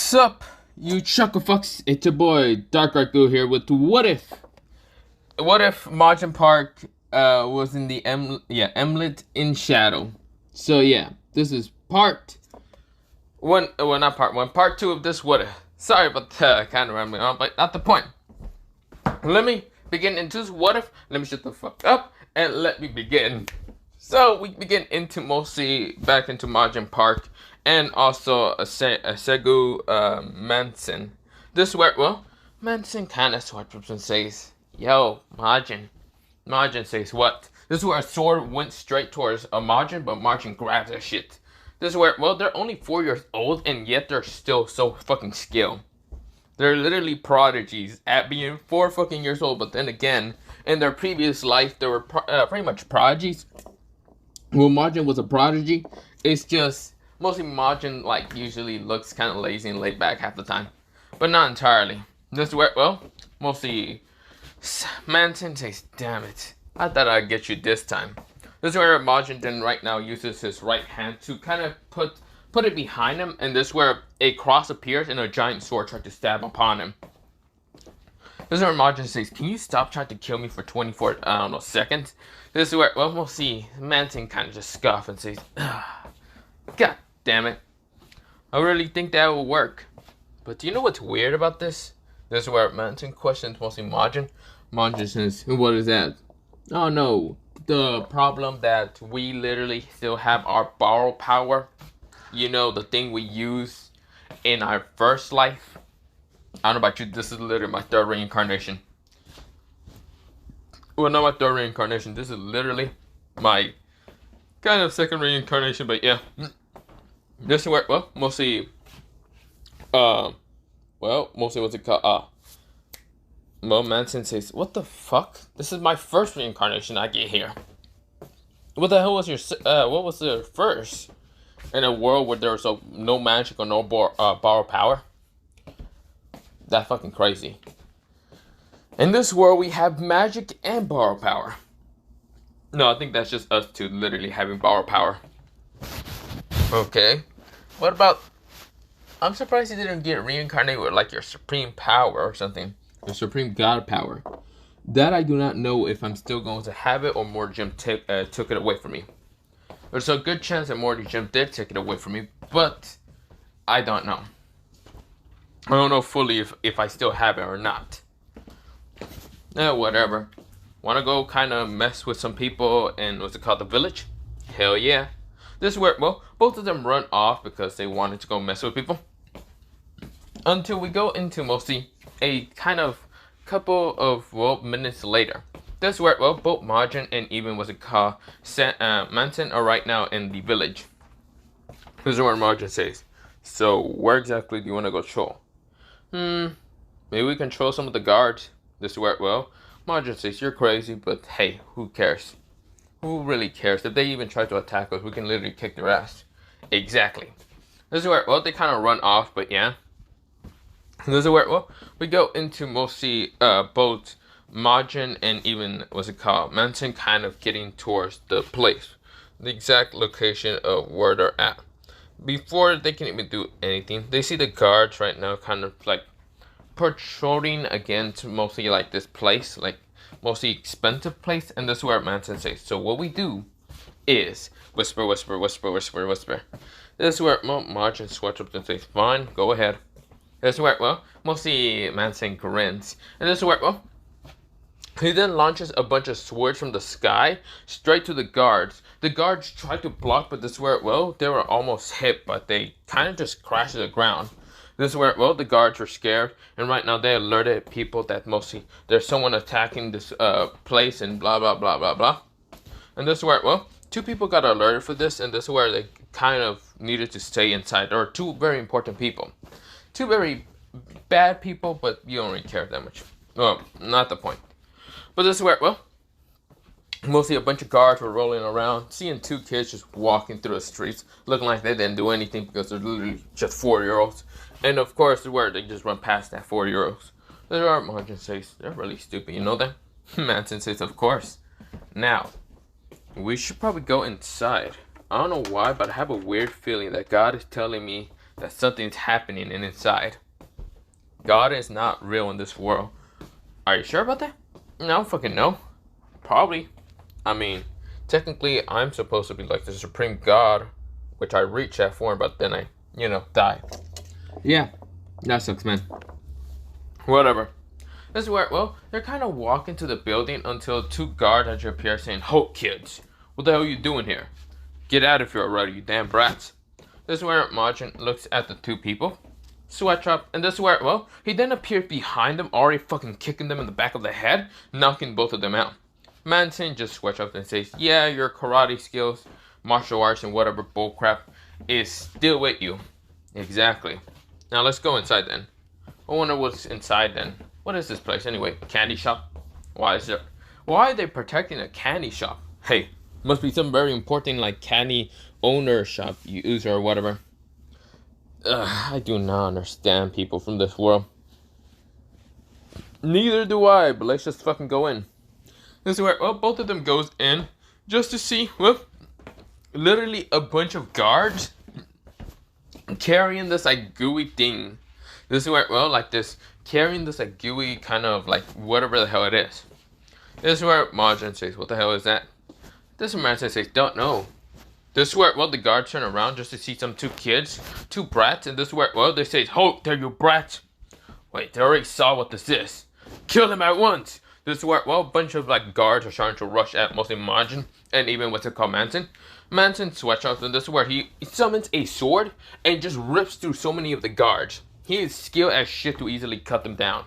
Sup, you chucklefucks? It's your boy Dark Raku here with What If? What if Mujin Park was in the Eminence in Shadow? So yeah, this is part one. Well, not part one. Part two of this What If. Sorry about the kind of rambling on, but not the point. Let me begin into this What If. Let me shut the fuck up and let me begin. So we begin into mostly back into Mujin Park. And also a Segu Manson. This is where, well, Manson kind of swipes up and says, yo, Mujin. Mujin says what? This is where a sword went straight towards Mujin, but Mujin grabs that shit. This is where, well, they're only 4 years old, and yet they're still so fucking skilled. They're literally prodigies at being 4 fucking years old, but then again, in their previous life, they were pretty much prodigies. Well, Mujin was a prodigy. It's just mostly Mujin usually looks kind of lazy and laid back half the time, but not entirely. This is where, well, mostly Manson says, "Damn it, I thought I'd get you this time." This is where Mujin then right now uses his right hand to kind of put it behind him, and this is where a cross appears and a giant sword tries to stab upon him. This is where Mujin says, "Can you stop trying to kill me for 24 seconds?" This is where, well, we'll see Manson kind of just scoff and says, "God damn it. I really think that will work." But do you know what's weird about this? This is where Manson questions mostly Mujin. Mujin says, "What is that?" "Oh no, the problem that we literally still have our borrow power. You know, the thing we use in our first life. I don't know about you, this is literally my 3rd reincarnation. Well, not my 3rd reincarnation. This is literally my kind of 2nd reincarnation, but yeah. This is where, well, mostly what's it called? Well, Manson says, "What the fuck? This is my 1st reincarnation I get here. What the hell was what was the first? In a world where there's no magic or no borrow power? That's fucking crazy. In this world, we have magic and borrow power." No, I think that's just us two literally having borrow power. Okay. What about... I'm surprised you didn't get reincarnated with your supreme power or something. Your supreme god power. That I do not know if I'm still going to have it or more Jim took it away from me. There's a good chance that Morty Jim did take it away from me, but I don't know. I don't know fully if I still have it or not. Whatever. Want to go kind of mess with some people in, what's it called, the village? Hell yeah. This is where, well, both of them run off because they wanted to go mess with people. Until we go into mostly a kind of couple of, well, minutes later. This is where, well, both Mujin and even, what's it called, Manson are right now in the village. This is where Mujin says, "So, where exactly do you want to go troll?" Maybe we control some of the guards. This is where, well, Mujin says, "You're crazy, but hey, who cares? Who really cares? If they even try to attack us, we can literally kick their ass." Exactly. This is where, well, they kind of run off, but yeah. This is where, well, we go into mostly both Mujin and even, what's it called, Manson kind of getting towards the place. The exact location of where they're at. Before they can even do anything, they see the guards right now kind of patrolling against mostly this place, mostly expensive place, and this is where Manson says, "So what we do is whisper, whisper, whisper, whisper, whisper." This is where Mujin switches up and says, "Fine, go ahead." This is where, well, mostly Manson grins, and this is where, well, he then launches a bunch of swords from the sky straight to the guards. The guards try to block, but this is where, well, they were almost hit, but they kind of just crashed to the ground. This is where, well, the guards were scared, and right now they alerted people that mostly there's someone attacking this place and blah, blah, blah, blah, blah. And this is where, well, 2 people got alerted for this, and this is where they kind of needed to stay inside. There were 2 very important people. 2 very bad people, but you don't really care that much. Well, not the point. But this is where, well, mostly a bunch of guards were rolling around, seeing 2 kids just walking through the streets, looking like they didn't do anything because they're literally just 4-year-olds. And of course, where they just run past that 4-year-olds. There are Mujin says, "They're really stupid, you know that?" Manson says, "Of course. Now, we should probably go inside. I don't know why, but I have a weird feeling that God is telling me that something's happening inside. God is not real in this world. Are you sure about that? I don't fucking know. Probably. I mean, technically, I'm supposed to be like the supreme God, which I reach that form, but then I, die. Yeah, that sucks, man. Whatever. This is where, they're kind of walking to the building until two guards actually appear saying, "Ho, kids, what the hell are you doing here? Get out of here already, you damn brats." This is where Mujin looks at the two people. Sweatshop, and this is where, he then appeared behind them, already fucking kicking them in the back of the head, knocking both of them out. Manson just sweats up and says, "Yeah, your karate skills, martial arts, and whatever bullcrap is still with you." Exactly. Now let's go inside then. I wonder what's inside then. What is this place anyway? Candy shop? Why are they protecting a candy shop? Hey, must be some very important like candy owner shop user or whatever. I do not understand people from this world. Neither do I, but let's just fucking go in. This is where, both of them goes in just to see, literally a bunch of guards carrying this like gooey thing. This is where, carrying this like gooey kind of like whatever the hell it is. This is where Mujin says, "What the hell is that?" This man says, "Don't know." This is where, the guards turn around just to see two kids, two brats, and this is where, they say, "Ho, there you brats." Wait, they already saw what this is. Kill them at once. This is where, a bunch of like guards are starting to rush at mostly Mujin, and even what's it called, Manson. Manson sweatshop, and this is where he summons a sword and just rips through so many of the guards. He is skilled as shit to easily cut them down.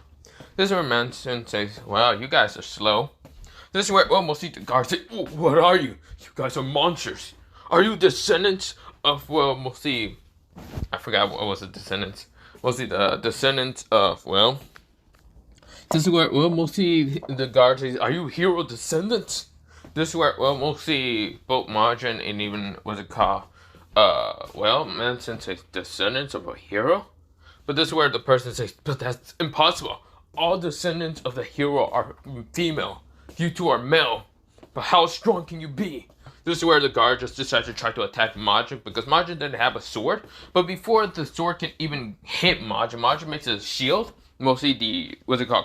This is where Manson says, "Wow, you guys are slow." This is where, mostly the guards say, "What are you? You guys are monsters. Are you descendants of, mostly, I forgot what was the descendants. Mostly the descendants of, this is where, mostly the guards say, "Are you hero descendants?" This is where, mostly both Mujin and even, what's it called, Manson says, "Descendants of a hero?" But this is where the person says, "But that's impossible. All descendants of the hero are female. You two are male. But how strong can you be?" This is where the guard just decided to try to attack Mujin because Mujin didn't have a sword. But before the sword can even hit Mujin, Mujin makes a shield, mostly the,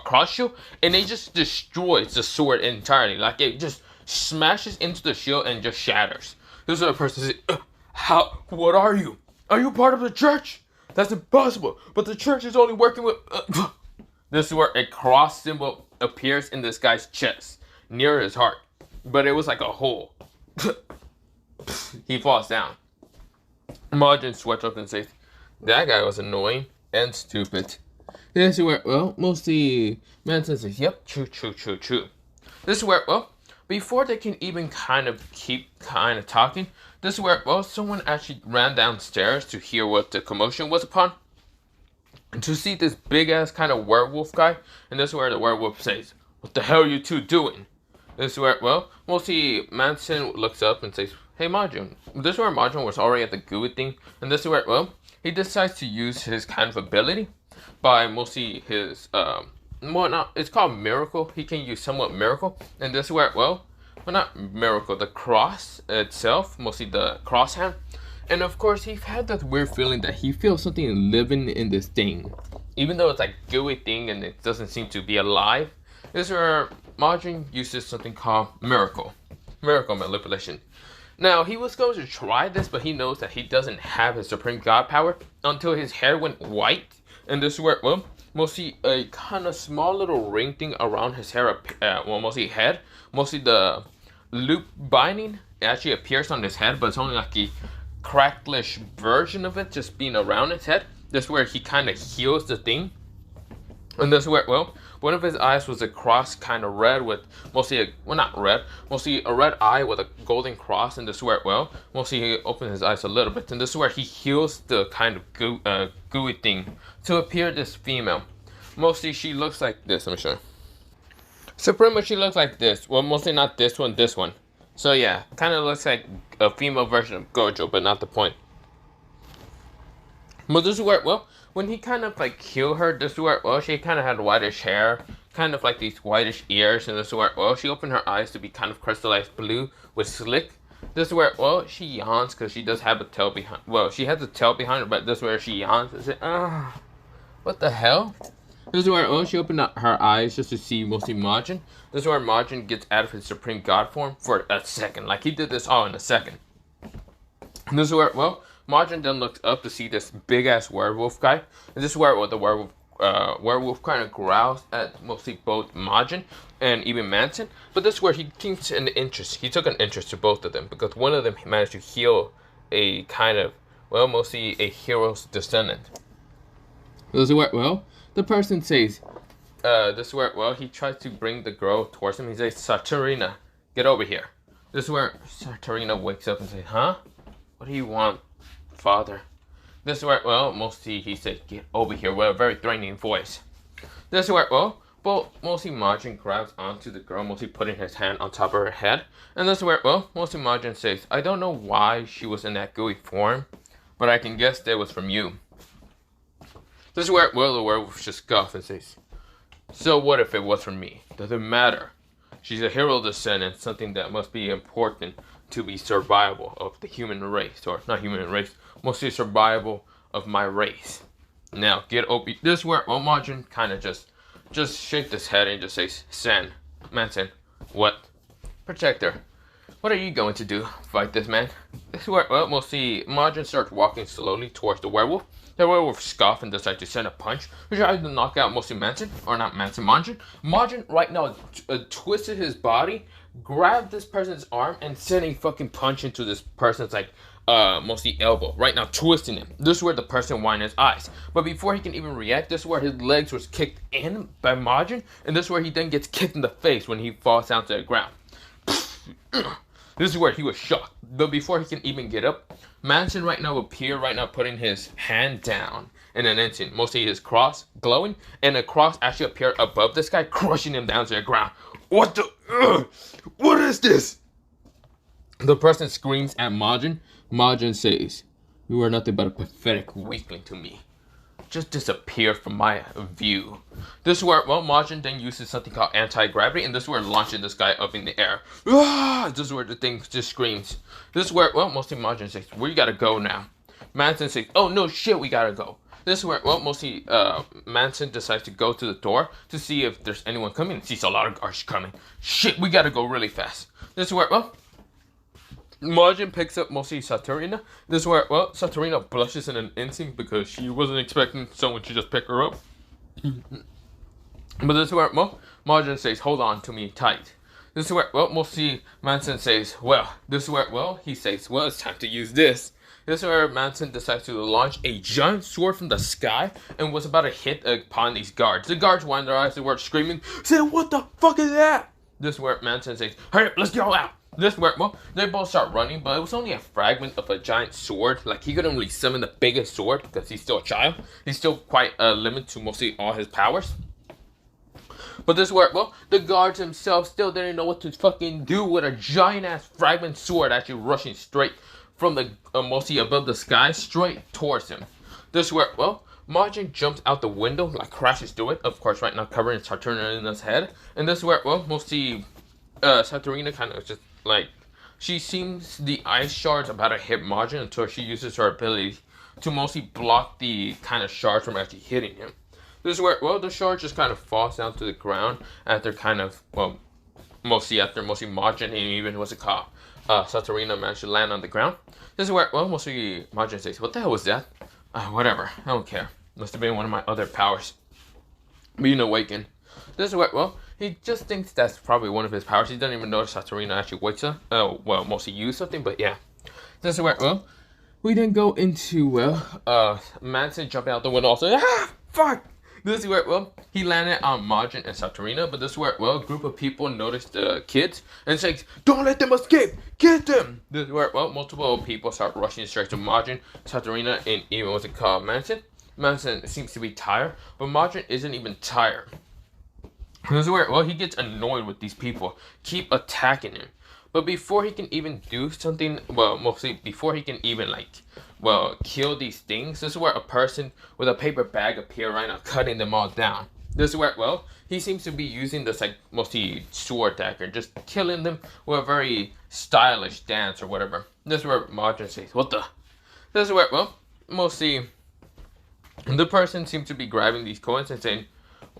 cross shield, and it just destroys the sword entirely. Like it just smashes into the shield and just shatters. This is where the person says, what are you? Are you part of the church? That's impossible. But the church is only working with... This is where a cross symbol appears in this guy's chest, near his heart. But it was like a hole. He falls down. Mujin sweats up and says, "That guy was annoying and stupid." This is where, mostly Manson says, "Yep, true. This is where, before they can even keep talking, this is where, someone actually ran downstairs to hear what the commotion was upon. And to see this big ass kind of werewolf guy, and this is where the werewolf says, "What the hell are you two doing?" This is where, mostly Manson looks up and says, "Hey, Mujin." This is where Mujin was already at the gooey thing. And this is where, he decides to use his kind of ability by mostly his, it's called Miracle. He can use somewhat Miracle. And this is where, not Miracle, the cross itself, mostly the cross hand. And of course, he had that weird feeling that he feels something living in this thing. Even though it's like gooey thing and it doesn't seem to be alive. This is where Mujin uses something called Miracle manipulation. Now, he was going to try this, but he knows that he doesn't have his supreme god power until his hair went white. And this is where, mostly a kind of small little ring thing around his hair, mostly head. Mostly the loop binding actually appears on his head, but it's only like a cracklish version of it just being around his head. This is where he kind of heals the thing. And this is where, one of his eyes was a cross kind of red with mostly mostly a red eye with a golden cross. And this is where, mostly he opened his eyes a little bit. And this is where he heals the kind of gooey thing to appear this female. Mostly she looks like this, let me show you. So pretty much she looks like this. Well, mostly not this one, this one. So yeah, kind of looks like a female version of Gojo, but not the point. But this is where, when he kind of like killed her, this is where, she kind of had whitish hair, kind of like these whitish ears, and this is where, she opened her eyes to be kind of crystallized blue with slick. This is where, well, she yawns because she does have a tail behind. Well, she has a tail behind her, but this is where she yawns. Is it? What the hell? This is where, oh, she opened up her eyes just to see mostly Majin. This is where Majin gets out of his Supreme God form for a second. Like, he did this all in a second. And this is where, well, Majin then looks up to see this big-ass werewolf guy. And this is where, well, the werewolf kind of growls at mostly both Majin and even Manson. But this is where he takes an interest. He took an interest to both of them because one of them managed to heal a kind of, well, mostly a hero's descendant. This is where, well, the person says, this is where, well, he tries to bring the girl towards him. He says, Saturina, get over here. This is where Saturina wakes up and says, huh? What do you want, father? This is where, well, mostly he said, get over here with a very threatening voice. This is where, well, mostly Majin grabs onto the girl, mostly putting his hand on top of her head. And this is where, well, mostly Majin says, I don't know why she was in that gooey form, but I can guess that was from you. This is where, well, the werewolf just scoffs and says, so what if it was from me? Doesn't matter. She's a hero descendant, something that must be important to be survival of the human race. Or, not human race, mostly survival of my race. Now, get over. This is where, well, Majin kind of just shakes his head and just says, Manson, what? Protector, what are you going to do? Fight this man? This is where, well, mostly Majin starts walking slowly towards the werewolf. The werewolf scoffs and decides to send a punch, which tries to knock out mostly Manson, or not Manson, Majin. Majin right now twisted his body, grabbed this person's arm, and sent a fucking punch into this person's, like, mostly elbow. Right now, twisting him. This is where the person winds his eyes. But before he can even react, this is where his legs was kicked in by Majin, and this is where he then gets kicked in the face when he falls down to the ground. This is where he was shocked. But before he can even get up, Manson right now appear right now putting his hand down in an instant. Mostly his cross glowing, and a cross actually appeared above this guy, crushing him down to the ground. What the? What is this? The person screams at Majin. Majin says, you are nothing but a pathetic weakling to me. Just disappear from my view. This is where, well, Majin then uses something called anti-gravity, and this is where launching this guy up in the air. This is where the thing just screams. This is where, well, mostly Majin says, we gotta go now. Manson says, oh no shit, we gotta go. This is where, well, mostly Manson decides to go to the door to see if there's anyone coming. He sees a lot of guards coming. Shit, we gotta go really fast. This is where, well, Mujin picks up mostly Saturina. This is where, well, Saturina blushes in an instant because she wasn't expecting someone to just pick her up. But this is where, well, Mujin says, hold on to me tight. This is where, well, mostly Manson says, well, this is where, well, he says, well, it's time to use this. This is where Manson decides to launch a giant sword from the sky and was about to hit upon these guards. The guards wind their eyes, they were screaming, saying, what the fuck is that? This is where Manson says, hurry up, let's get all out. This where, well, they both start running, but it was only a fragment of a giant sword. Like, he couldn't really summon the biggest sword because he's still a child. He's still quite limited to mostly all his powers. But this where, well, the guards themselves still didn't know what to fucking do with a giant-ass fragment sword actually rushing straight from the, mostly above the sky, straight towards him. This where, well, Majin jumps out the window, like crashes through it, of course, right now covering Saturnina's head. And this where, well, mostly Saturina kind of just, like, she seems the ice shards about to hit Majin until she uses her ability to mostly block the kind of shards from actually hitting him. This is where, well, the shard just kind of falls down to the ground after kind of, well, mostly Majin and even, what's it called, Saturina managed to land on the ground. This is where, well, mostly Majin says, what the hell was that? Whatever, I don't care. Must have been one of my other powers being awakened. This is where, well, he just thinks that's probably one of his powers. He doesn't even notice Saturina actually wakes up. Well, mostly use something, but yeah. This is where, well, we then go into, well, Manson jumping out the window also. Fuck! This is where, well, he landed on Majin and Saturina, but this is where, well, a group of people noticed the kids and says, don't let them escape! Get them! This is where, well, multiple people start rushing straight to Majin, Saturina, and even what's it called, Manson. Manson seems to be tired, but Majin isn't even tired. This is where, well, he gets annoyed with these people, keep attacking him. But before he can even do something, well, mostly before he can even, like, well, kill these things, this is where a person with a paper bag appear right now, cutting them all down. This is where, well, he seems to be using this like mostly sword dagger, just killing them with a very stylish dance or whatever. This is where Majin says, "What the?" This is where, well, mostly the person seems to be grabbing these coins and saying,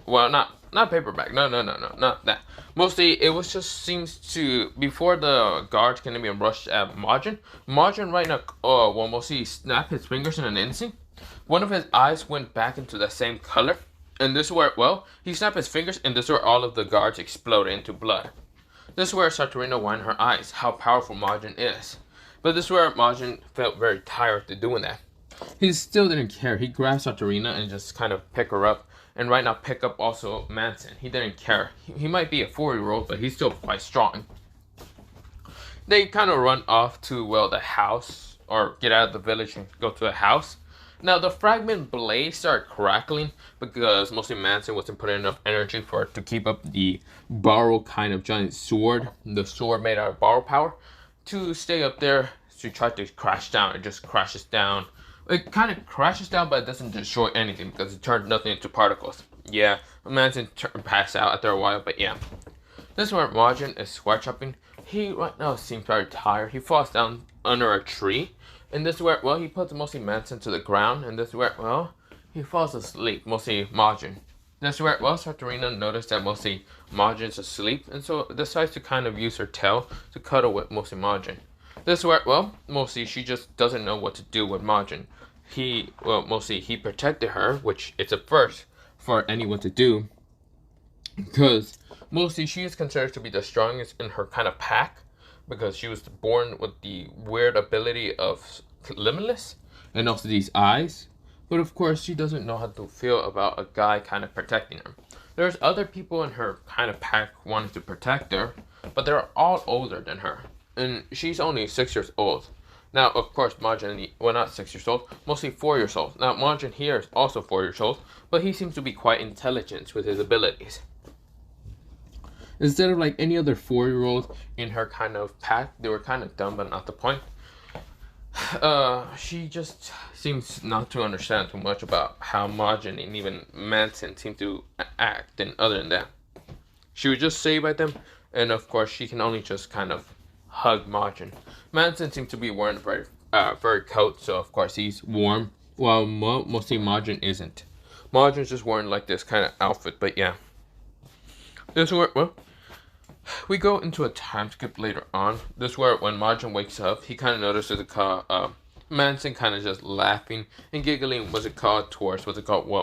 well, not paperback, no, not that. Mostly it was just seems to, before the guards can even rush at Majin right now, well, mostly snap his fingers in an instant. One of his eyes went back into the same color, and this is where, well, he snapped his fingers, and this is where all of the guards exploded into blood. This is where Saturina widened her eyes, how powerful Majin is. But this is where Majin felt very tired after doing that. He still didn't care. He grabbed Saturina and just kind of pick her up, and right now pick up also Manson. He didn't care. He might be a 4-year-old, but he's still quite strong. They kind of run off to, well, the house, or get out of the village and go to a house. Now, the fragment blades start crackling because mostly Manson wasn't putting enough energy for it to keep up the borrow kind of giant sword, the sword made out of borrow power, to stay up there to try to crash down. It just crashes down. It kind of crashes down, but it doesn't destroy anything because it turned nothing into particles. Yeah, Manson passed out after a while, but yeah. This is where Majin is sweat shopping. He right now seems very tired. He falls down under a tree. And this is where, well, he puts mostly Manson to the ground. And this is where, well, he falls asleep, mostly Majin. This is where, well, Saturina noticed that mostly Majin's asleep. And so decides to kind of use her tail to cuddle with mostly Majin. This is where, well, mostly she just doesn't know what to do with Majin. Mostly he protected her, which it's a first for anyone to do. Because mostly she is considered to be the strongest in her kind of pack. Because she was born with the weird ability of limitless and also these eyes. But of course, she doesn't know how to feel about a guy kind of protecting her. There's other people in her kind of pack wanting to protect her, but they're all older than her. And she's only 6 years old. Now, of course, Majin, well, not 6 years old, mostly 4 years old. Now, Majin here is also 4 years old, but he seems to be quite intelligent with his abilities. Instead of like any other 4-year-old in her kind of pack, they were kind of dumb, but not the point. She just seems not to understand too much about how Majin and even Manson seem to act, and other than that, she was just saved by them, and of course, she can only just kind of hug Majin. Manson seems to be wearing a very coat, so of course he's warm, while mostly Majin isn't. Majin's just wearing like this kind of outfit, but yeah. This is where, well, we go into a time skip later on. This is where when Majin wakes up, he kind of notices Manson kind of just laughing and giggling what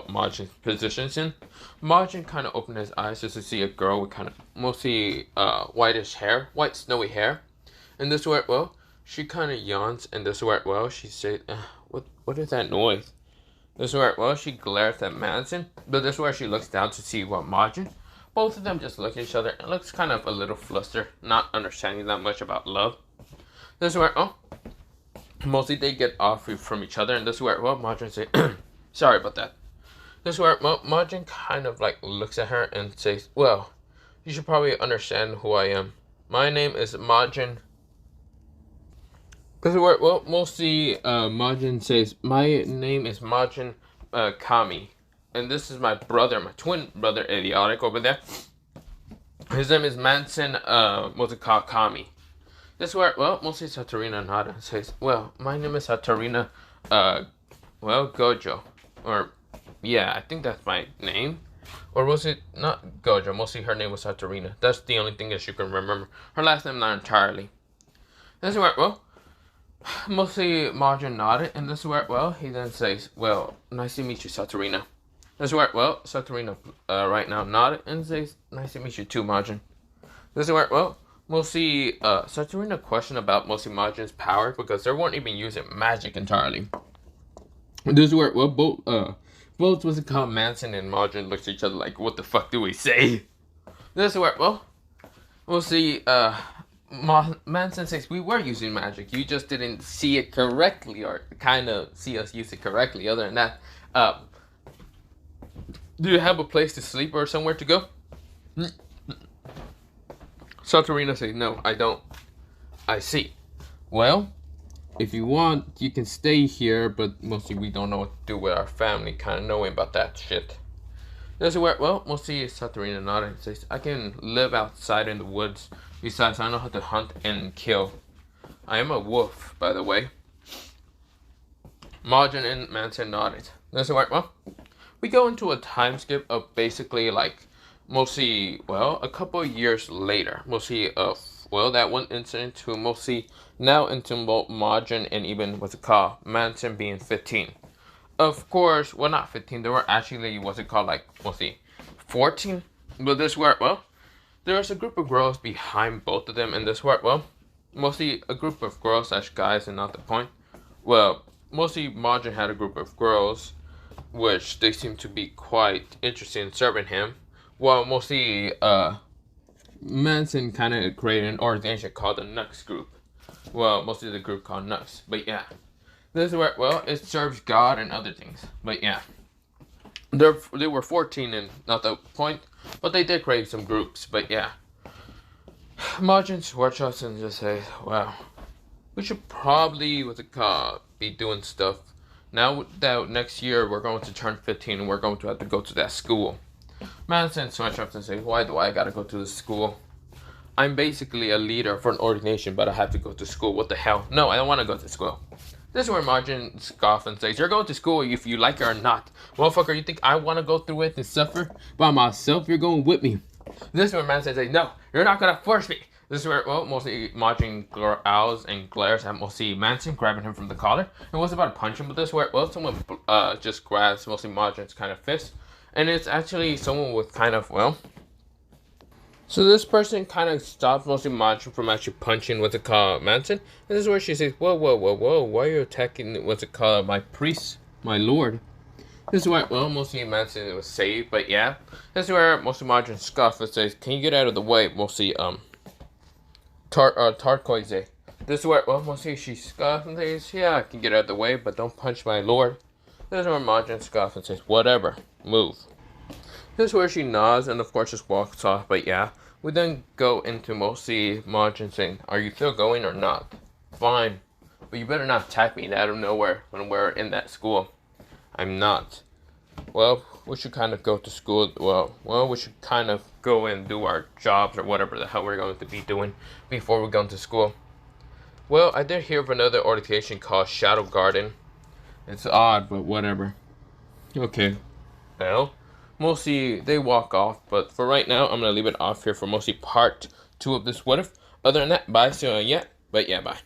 Majin positions in. Majin kind of opened his eyes just to see a girl with kind of mostly whitish hair, white snowy hair. And this is where, well, she kind of yawns, and this is where, well, she said, what is that noise? This is where, well, she glares at Manson, but this is where she looks down to see what Majin. Both of them just look at each other and looks kind of a little flustered, not understanding that much about love. This is where, oh, mostly they get off from each other, and this is where, well, Majin says, sorry about that. This is where, well, Majin kind of like looks at her and says, well, you should probably understand who I am. My name is Majin. This is where, well, mostly Majin says, my name is Majin Kami. And this is my brother, my twin brother, idiotic over there. His name is Manson Kami. This is where, well, mostly Saturina nodded and says, well, my name is Saturina, Gojo. Or, yeah, I think that's my name. Or was it not Gojo? Mostly her name was Saturina. That's the only thing that you can remember. Her last name, not entirely. This is where, well, mostly Majin nodded. And this is where, well, he then says, well, nice to meet you, Saturina. This is where, well, Saturina right now nodded and says, nice to meet you too, Majin. This is where, well, mostly Saturina questioned about mostly Majin's power because they weren't even using magic entirely. This is where, well, both was it called Manson and Majin looked at each other like, what the fuck do we say? This is where, well, we'll see, Manson says, we were using magic. You just didn't see it correctly or kind of see us use it correctly. Other than that, do you have a place to sleep or somewhere to go? Saturina says, no, I don't. I see. Well, if you want, you can stay here, but mostly we don't know what to do with our family, kind of knowing about that shit. This is where, well, mostly Saturina nodding says, I can live outside in the woods. Besides, I know how to hunt and kill. I am a wolf, by the way. Mujin and Manson nodded. This is where, well, we go into a time skip of basically like, mostly, well, a couple of years later. Mostly well, that one incident to mostly now into both Mujin and even what's it called, Manson being 15. Of course, well, not 15. They were actually, what's it called, like, mostly 14. But this where, well, there's a group of girls behind both of them. And this where, well, mostly a group of girls slash guys and not the point. Well, mostly Mujin had a group of girls, which they seem to be quite interested in serving him. While mostly, Manson kind of created an organization called the Nux Group. Well, mostly the group called Nux. But yeah. This is where, well, it serves God and other things. But yeah. They were 14 and not the point. But they did create some groups. But yeah. Mujin's workshops and just say, wow. We should probably, what's it called, be doing stuff. Now that next year we're going to turn 15 and we're going to have to go to that school. Manson switch up and say, why do I gotta go to the school? I'm basically a leader for an organization, but I have to go to school. What the hell? No, I don't want to go to school. This is where Mujin scoffs and says, you're going to school if you like it or not. Motherfucker, you think I want to go through it and suffer by myself? You're going with me. This is where Manson says, no, you're not going to force me. This is where, well, mostly Mujin growls and glares at mostly Manson, grabbing him from the collar. And was about to punch him, but this is where, well, someone just grabs mostly Mujin's kind of fist. And it's actually someone with kind of, well... So this person kind of stops mostly Mujin from actually punching what's it called, Manson. And this is where she says, whoa, whoa, whoa, whoa, why are you attacking what's it called, my priest, my lord? This is why, well, mostly Manson was saved, but yeah. This is where mostly Mujin scoffs and says, can you get out of the way, mostly, Tarkoise. This is where, well, mostly she scoffs and says, yeah, I can get out of the way, but don't punch my lord. This is where Mujin scoffs and says, whatever, move. This is where she nods and of course just walks off, but yeah. We then go into mostly Mujin saying, are you still going or not? Fine, but you better not attack me out of nowhere when we're in that school. I'm not. Well, we should kind of go to school. Well, we should kind of go and do our jobs or whatever the hell we're going to be doing before we go into school. Well, I did hear of another organization called Shadow Garden. It's odd, but whatever. Okay. Well, mostly they walk off, but for right now, I'm going to leave it off here for mostly part 2 of this what if. Other than that, bye, see you yet. But yeah, bye.